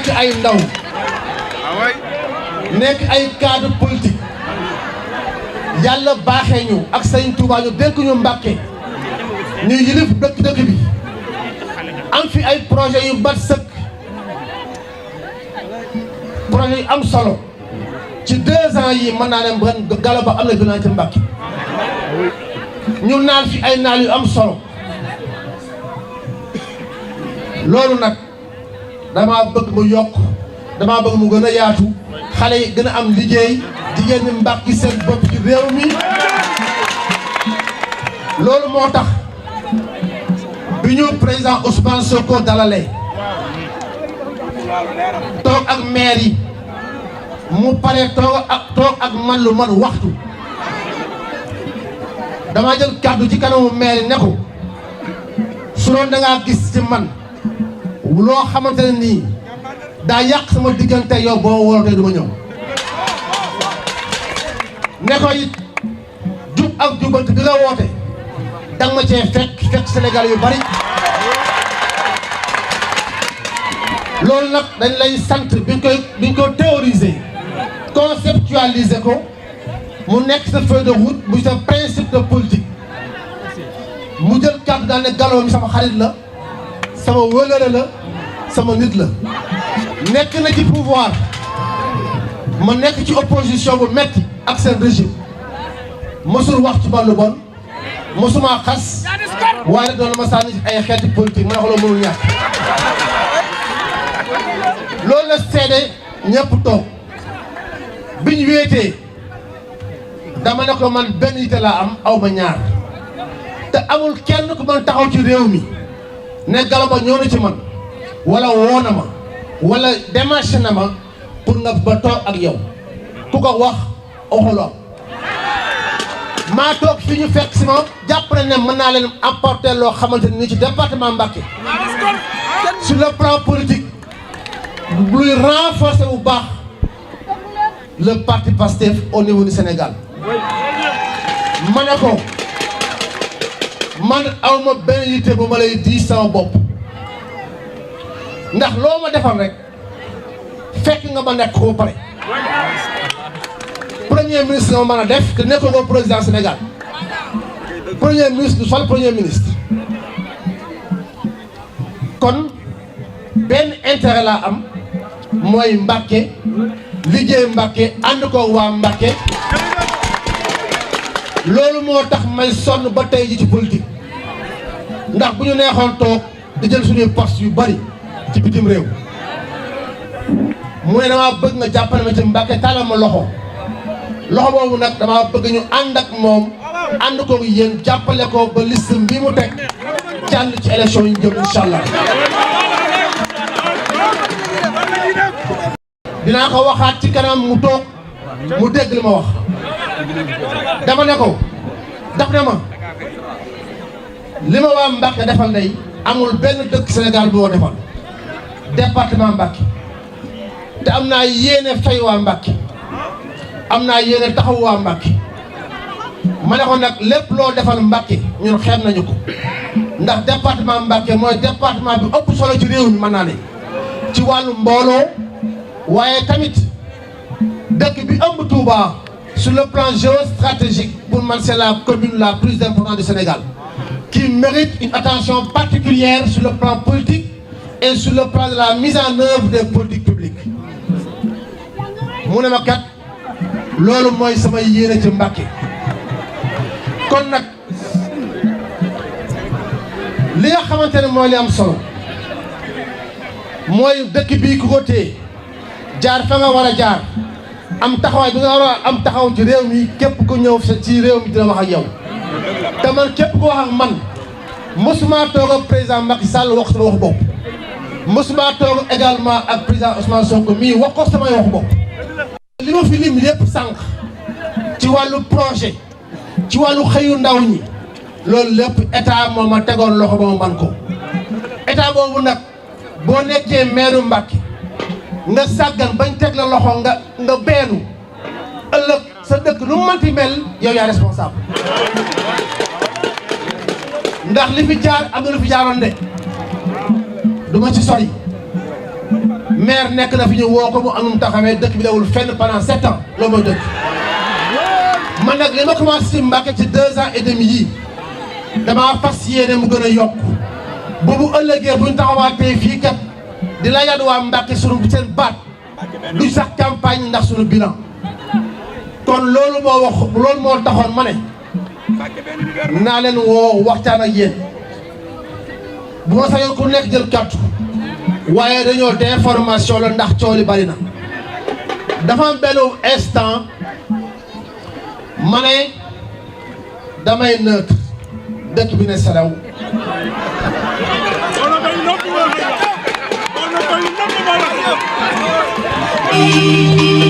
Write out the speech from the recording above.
nekk ay ndaw nekk ay cadre politique yàlla baaxee ñu ak Sëñ Tuubaa ñu dénk ñu Mbàkke ñu yilif dëkk bi am fi ay projet yu bat sëkk projet yu am solo ci 2 ans yi mën naa ne ren Gallo Ba am na bilan ci Mbàkke ñu naal fi ay naal yu am solo loolu nag dama bëgg mu yokk dama bëgg mu gën a yaatu xale yi gën a am liggéey jigéen ñi Mbàkke seen bopp ci réew mi loolu moo tax bi ñu président Ousmane Sonko dalalee toog ak maire yi mu pare toog ak man lu man waxtu dama jël kàddu ci kanamu maire yi ne ko su doon da ngaa gis ci man loo xamante ne nii daa yàq sama diggante yow boo wootee du ma ñëw ne ko it jub ak jubante bi nga woote danga ma cee fekk Sénégal yu bari loolu nag dañ lay sant biñ ko théoriser conceptualiser ko mu nekk sa feuille de route bu sa principe de politique mu jël kàddu daal ne Gallo mi sama xarit la sama wëlëre la sama nit la nekk na ci pouvoir ma nekk ci opposition bu metti ak seen régime mësul wax ci man lu bon mësuma xas waaye doon na ma sànni ci ay xeeti politique ma ne ko loolu mënul ñàkk loolu la seede ñëpp toog bi ñu wéetee dama ne ko man benn yite laa am aw ma ñaar te amul kenn ku mën taxaw ci réew mi ne Gallo Ba ñëw na ci man wala woo na ma wala démarché na ma pour nga ba toog ak yow ku ko wax waxuloo maa toog fi ñu fekk si ma jàpp nañ ne mën naa leen apporter loo xamante ni ci département Mbacké sur le plan politique luy renforcer bu baax le parti Pastef au niveau du Sénégal ma ne ko man awma benn yitte bu ma lay di sama bopp ndax loo ma defal rek fekk nga ma nekk ko ba pare premier ministre nga mën a def te nekkoo ko président Sénégal premier ministre du fal premier ministre kon benn intérêt laa am mooy Mbacké liggéey Mbacké ànd ko waa Mbacké loolu moo tax may sonn ba tey ji ci politique ndax bu ñu neexoon toog di jël suñuy poste yu bari ci bitim réew mu ne damaa bëgg nga jàppale ma ci Mbacké tàllal ma loxo boobu nag damaa bëgg ñu ànd ak moom ànd ko yéen jàppale ko ba liste bi mu teg jàll ci élection yi jëm incha allah. dinaa ko waxaat ci kanam mu toog mu dégg li ma wax dama ne ko daf ne ma li ma waa Mbacké defal ndey amul benn dëkk Sénégal boo defal département Mbacké te am naa yéene fay waa Mbacké am naa yéene taxaw waa Mbacké ma ne ko nag lépp loo defal Mbacké ñun xeeb nañu ko ndax département Mbacké mooy département bi ëpp solo ci réew mi mën naa ne ci wàllu mbooloo waaye tamit dëkk bi ëmb Touba sur le plan géostratégique pour man c'est la commune la plus importante du Sénégal qui mérite une attention particulière sur le plan politique et sur le plan de la mise en œuvre des politiques publiques mu ne ma kat loolu mooy sama yéene ci Mbacké kon nag li nga xamante ne mooy li am solo mooy dëkk bii ku ko téye jaar fa nga war a jaar am taxawaay bi nga war a am taxaw ci réew mi képp ku ñëw ci réew mi dina wax ak yow te man képp ku wax ak man mosuma toog ak président Macky Sall wax sama waxu bopp mosuma toog également ak président Ousmane Sonko mii wax ko samay waxu bopp li ma fi lim lépp sànq ci wàllu projet ci wàllu xëyu ndaw ñi loolu lépp état moo ma tegoon loxo ba ma man ko état boobu nag boo nekkee maire Mbacké nga sàggan bañ teg la loxo nga beenu ëllëg sa dëkk lu mu mënti mel yow yaa responsable ndax li fi jaar am na lu fi jaaroon de du ma ci sori maire nekk na fi ñu woo ko mu amum taxawee dëkk bi dawul fenn pendant 7 ans loolu mooy dëkk man nag li ma commencé ci Mbacké ci 2 ans et demi yii damaa fas yéene mu gën a yokk boobu ëllëgee buñ taxawaatee fii kat di la yàdd waa Mbacké sunu seen baat du sax campagne ndax sunu bilan kon loolu moo taxoon ma ne naa leen woo waxtaan ak yéen bu ma sañoon ku nekk jël kàddu waaye dañoo d'information la ndax coow li bari na dafa am benn instant ma ne damay neutre dëkk bi ne selaw Thank you.